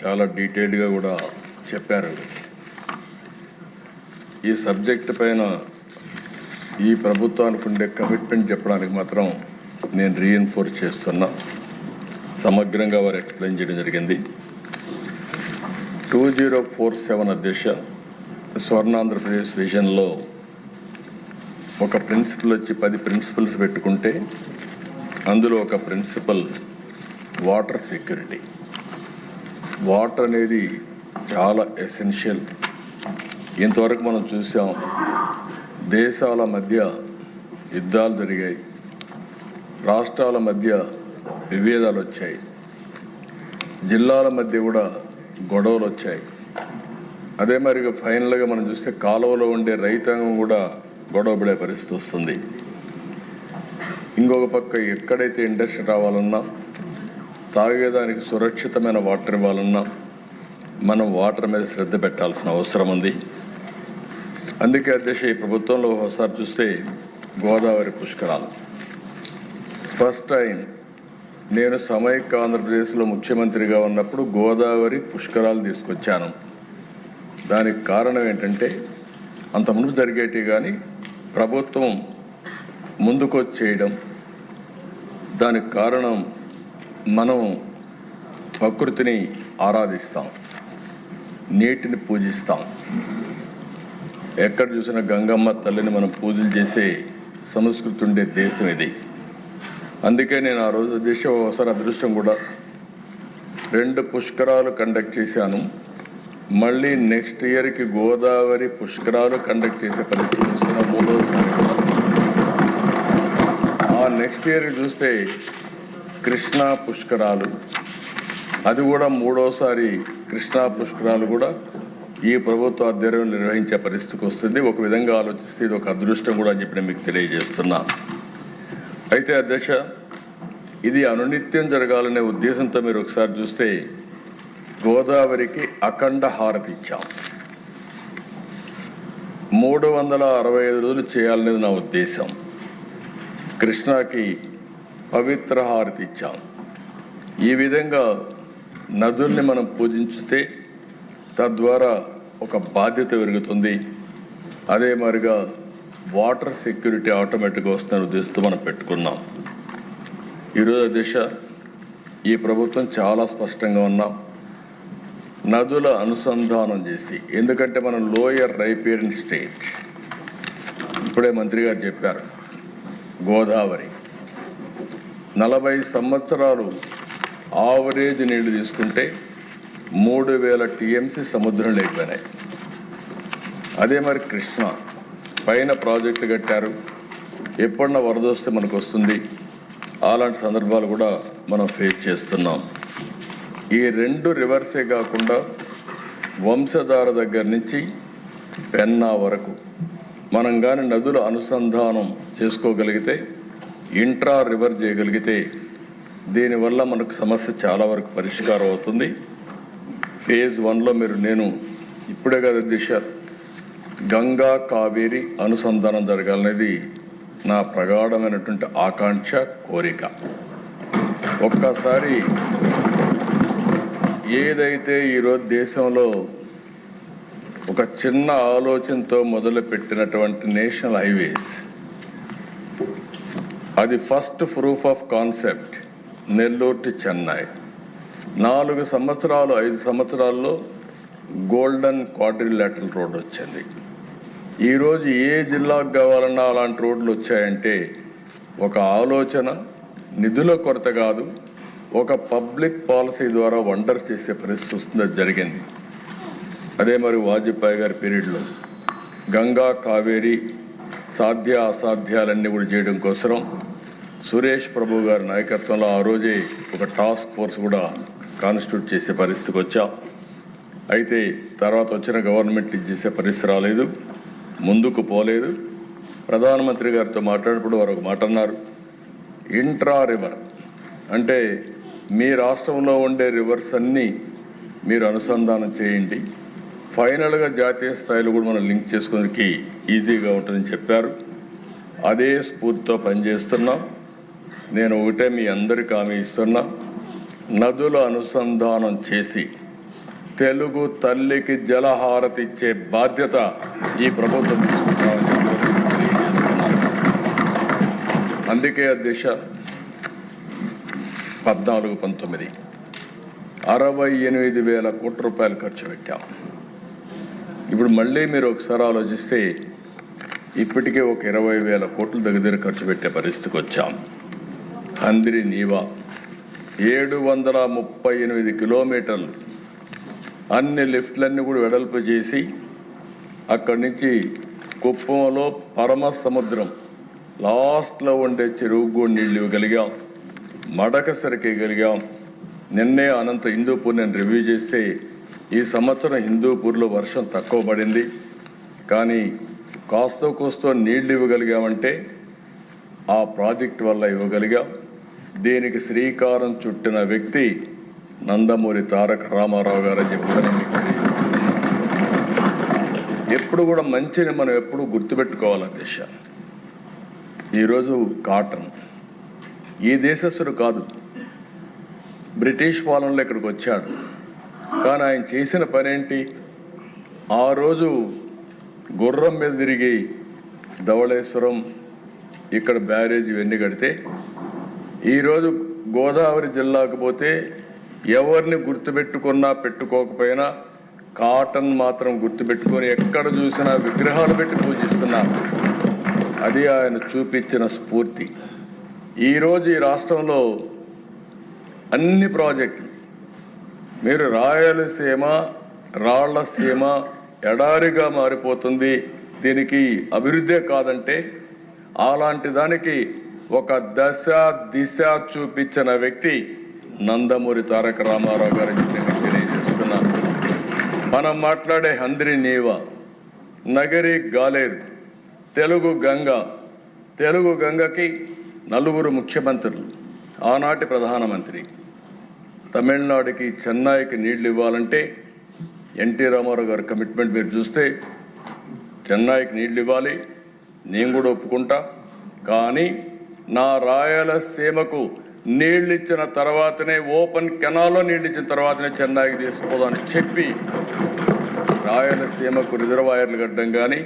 చాలా డీటెయిల్డ్గా కూడా చెప్పారు. ఈ సబ్జెక్ట్ పైన ఈ ప్రభుత్వానికి ఉండే కమిట్మెంట్ చెప్పడానికి మాత్రం నేను రీఎన్ఫోర్స్ చేస్తున్నా. సమగ్రంగా వారు ఎక్స్ప్లెయిన్ చేయడం జరిగింది. 2047 అధ్యక్ష స్వర్ణాంధ్రప్రదేశ్ విజన్లో ఒక ప్రిన్సిపల్ వచ్చి 10 ప్రిన్సిపల్స్ పెట్టుకుంటే అందులో ఒక ప్రిన్సిపల్ వాటర్ సెక్యూరిటీ. వాటర్ అనేది చాలా ఎసెన్షియల్. ఇంతవరకు మనం చూసాం, దేశాల మధ్య యుద్ధాలు జరిగాయి, రాష్ట్రాల మధ్య విభేదాలు వచ్చాయి, జిల్లాల మధ్య కూడా గొడవలు వచ్చాయి. అదే మరిగా ఫైనల్గా మనం చూస్తే కాలువలో ఉండే రైతాంగం కూడా గొడవపడే పరిస్థితి వస్తుంది. ఇంకొక పక్క ఎక్కడైతే ఇండస్ట్రీ రావాలన్నా, తాగేదానికి సురక్షితమైన వాటర్ ఇవ్వాలన్నా మనం వాటర్ మీద శ్రద్ధ పెట్టాల్సిన అవసరం ఉంది. అందుకే అధ్యక్ష ఈ ప్రభుత్వంలో ఒకసారి చూస్తే గోదావరి పుష్కరాలు ఫస్ట్ టైం నేను సమైక్య ఆంధ్రప్రదేశ్లో ముఖ్యమంత్రిగా ఉన్నప్పుడు గోదావరి పుష్కరాలు తీసుకొచ్చాను. దానికి కారణం ఏంటంటే అంతకుముందు జరిగేటి కానీ ప్రభుత్వం ముందుకొచ్చి చేయడం. దానికి కారణం మనం ప్రకృతిని ఆరాధిస్తాం, నీటిని పూజిస్తాం. ఎక్కడ చూసినా గంగమ్మ తల్లిని మనం పూజలు చేసే సంస్కృతి ఉండే దేశం ఇది. అందుకే నేను ఆ రోజు దేశం ఒకసారి అదృష్టం కూడా 2 పుష్కరాలు కండక్ట్ చేశాను. మళ్ళీ నెక్స్ట్ ఇయర్కి గోదావరి పుష్కరాలు కండక్ట్ చేసే పరిస్థితి వస్తున్న 3వ సంవత్సరం. ఆ నెక్స్ట్ ఇయర్కి చూస్తే కృష్ణా పుష్కరాలు, అది కూడా 3వసారి కృష్ణా పుష్కరాలు కూడా ఈ ప్రభుత్వ ఆధ్వర్యంలో నిర్వహించే పరిస్థితికి వస్తుంది. ఒక విధంగా ఆలోచిస్తే ఇది ఒక అదృష్టం కూడా అని చెప్పి నేను మీకు తెలియజేస్తున్నా. అయితే అధ్యక్ష, ఇది అనునిత్యం జరగాలనే ఉద్దేశంతో మీరు ఒకసారి చూస్తే గోదావరికి అఖండ హారతి ఇచ్చాం. 365 రోజులు చేయాలనేది నా ఉద్దేశం. కృష్ణాకి పవిత్ర హారతి ఇచ్చాం. ఈ విధంగా నదుల్ని మనం పూజించితే తద్వారా ఒక బాధ్యత పెరుగుతుంది. అదే మరిగా వాటర్ సెక్యూరిటీ ఆటోమేటిక్గా వస్తున్న ఉద్దేశంతో మనం పెట్టుకున్నాం. ఈరోజు అధ్యక్ష ఈ ప్రభుత్వం చాలా స్పష్టంగా ఉన్నాం. నదుల అనుసంధానం చేసి, ఎందుకంటే మనం లోయర్ రైపేరియన్ స్టేట్, ఇప్పుడే మంత్రి గారు చెప్పారు, గోదావరి 40 సంవత్సరాలు ఆవరేజ్ నీళ్లు తీసుకుంటే 3000 TMC సముద్రం లేకపోయినాయి. అదే మరి కృష్ణ పైన ప్రాజెక్టులు కట్టారు, ఎప్పుడన్నా వరద వస్తే మనకు వస్తుంది. అలాంటి సందర్భాలు కూడా మనం ఫేస్ చేస్తున్నాం. ఈ 2 రివర్సే కాకుండా వంశధార దగ్గర నుంచి పెన్నా వరకు మనం కానీ నదుల అనుసంధానం చేసుకోగలిగితే, ఇంట్రా రివర్ చేయగలిగితే దీనివల్ల మనకు సమస్య చాలా వరకు పరిష్కారం అవుతుంది. ఫేజ్ 1లో నేను ఇప్పుడే కదా దిశ గంగా కావేరి అనుసంధానం జరగాలనేది నా ప్రగాఢమైనటువంటి ఆకాంక్ష, కోరిక. ఒక్కసారి ఏదైతే ఈరోజు దేశంలో ఒక చిన్న ఆలోచనతో మొదలుపెట్టినటువంటి నేషనల్ హైవేస్, అది first proof of concept Nellore to Chennai 4 సంవత్సరాలు 5 సంవత్సరాల్లో గోల్డెన్ క్వాడ్రిలేటరల్ రోడ్ వచ్చింది. ఈరోజు ఏ జిల్లాకు కావాలన్నా అలాంటి రోడ్లు వచ్చాయంటే ఒక ఆలోచన, నిధుల కొరత కాదు, ఒక పబ్లిక్ పాలసీ ద్వారా వండర్ చేసే పరిస్థితి వస్తుంది. జరిగింది. అదే మరి వాజ్పేయి గారి పీరియడ్లో గంగా కావేరి సాధ్య అసాధ్యాలన్నీ కూడా చేయడం కోసం సురేష్ ప్రభు గారి నాయకత్వంలో ఆ రోజే ఒక టాస్క్ ఫోర్స్ కూడా కాన్స్టిట్యూట్ చేసే పరిస్థితికి వచ్చాం. అయితే తర్వాత వచ్చిన గవర్నమెంట్ ఇది చేసే పరిస్థితి రాలేదు, ముందుకు పోలేదు. ప్రధానమంత్రి గారితో మాట్లాడినప్పుడు వారు ఒక మాట అన్నారు, ఇంట్రా రివర్ అంటే మీ రాష్ట్రంలో ఉండే రివర్స్ అన్నీ మీరు అనుసంధానం చేయండి, ఫైనల్గా జాతీయ స్థాయిలో కూడా మనం లింక్ చేసుకోవడానికి ఈజీగా ఉంటుందని చెప్పారు. అదే స్ఫూర్తితో పనిచేస్తున్నాం. నేను ఒకటే మీ అందరికీ హామీ ఇస్తున్నా, నదుల అనుసంధానం చేసి తెలుగు తల్లికి జలహారతి ఇచ్చే బాధ్యత ఈ ప్రభుత్వం తీసుకుంటామని తెలియజేస్తున్నాను. అందుకే అధ్యక్ష 14-19 68,000 కోట్ల రూపాయలు ఖర్చు పెట్టాం. ఇప్పుడు మళ్ళీ మీరు ఒకసారి ఆలోచిస్తే ఇప్పటికే ఒక 20,000 కోట్ల దగ్గర ఖర్చు పెట్టే పరిస్థితికి వచ్చాం. హంద్రి నీవా 738 కిలోమీటర్లు అన్ని లిఫ్ట్లన్నీ కూడా వెడల్పు చేసి అక్కడి నుంచి కుప్పంలో పరమ సముద్రం లాస్ట్లో ఉండే చెరువు కూడా నీళ్ళు ఇవ్వగలిగాం. మడకసరికి గలిగాం. నిన్నే అనంత హిందూపూర్ నేను రివ్యూ చేస్తే ఈ సంవత్సరం హిందూపూర్లో వర్షం తక్కువ పడింది, కానీ కాస్తో కోస్తో నీళ్లు ఇవ్వగలిగామంటే ఆ ప్రాజెక్టు వల్ల ఇవ్వగలిగాం. దీనికి శ్రీకారం చుట్టిన వ్యక్తి నందమూరి తారక రామారావు గారు అని చెప్పి ఎప్పుడు కూడా మంచిని మనం ఎప్పుడు గుర్తుపెట్టుకోవాలి దిశ. ఈరోజు కాటన్ ఈ దేశస్థుడు కాదు, బ్రిటిష్ పాలనలో ఇక్కడికి వచ్చాడు. కానీ ఆయన చేసిన పనేంటి? ఆ రోజు గుర్రం మీద తిరిగి ధవళేశ్వరం ఇక్కడ బ్యారేజ్ ఇవన్నీ కడితే ఈరోజు గోదావరి జిల్లాకు పోతే ఎవరిని గుర్తుపెట్టుకున్నా పెట్టుకోకపోయినా కాటన్ మాత్రం గుర్తుపెట్టుకొని ఎక్కడ చూసినా విగ్రహాలు పెట్టి పూజిస్తున్నారు. అది ఆయన చూపించిన స్ఫూర్తి. ఈరోజు ఈ రాష్ట్రంలో అన్ని ప్రాజెక్టులు మీరు రాయలసీమ రాళ్లసీమ ఎడారిగా మారిపోతుంది, దీనికి అభివృద్ధే కాదంటే అలాంటి దానికి ఒక దశ దిశ చూపించిన వ్యక్తి నందమూరి తారక రామారావు గారిని నేను తెలియజేస్తున్నాను. మనం మాట్లాడే హంద్రి నీవా, నగరి గాలేరు, తెలుగు గంగకి 4 ముఖ్యమంత్రులు, ఆనాటి ప్రధానమంత్రి. తమిళనాడుకి చెన్నైకి నీళ్లు ఇవ్వాలంటే ఎన్టీ రామారావు గారి కమిట్మెంట్ మీరు చూస్తే చెన్నైకి నీళ్లు ఇవ్వాలి, నేను కూడా ఒప్పుకుంటా. కానీ నా రాయలసీమకు నీళ్లు ఇచ్చిన తర్వాతనే, ఓపెన్ కెనాల్లో నీళ్లు ఇచ్చిన తర్వాతనే చెన్నైకి తీసుకుపోదామని చెప్పి రాయలసీమకు రిజర్వాయర్లు కట్టడం కానీ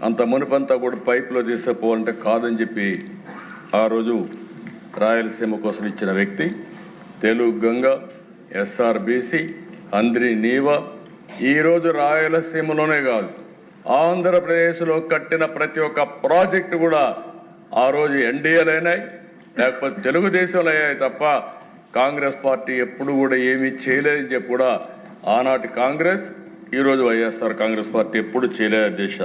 అంత మునుపంతా కూడా పైప్లో తీసుకుపోవాలంటే కాదని చెప్పి ఆ రోజు రాయలసీమ కోసం ఇచ్చిన వ్యక్తి. తెలుగు గంగ, ఎస్ఆర్బీసీ, హంద్రి నీవా ఈరోజు రాయలసీమలోనే కాదు ఆంధ్రప్రదేశ్లో కట్టిన ప్రతి ఒక్క ప్రాజెక్టు కూడా ఆ రోజు ఎన్డీఏలు అయినాయి, లేకపోతే తెలుగుదేశంలో అయ్యాయి తప్ప కాంగ్రెస్ పార్టీ ఎప్పుడు కూడా ఏమీ చేయలేదని చెప్పి కూడా ఆనాటి కాంగ్రెస్, ఈరోజు వైఎస్ఆర్ కాంగ్రెస్ పార్టీ ఎప్పుడు చేయలేదు దేశ.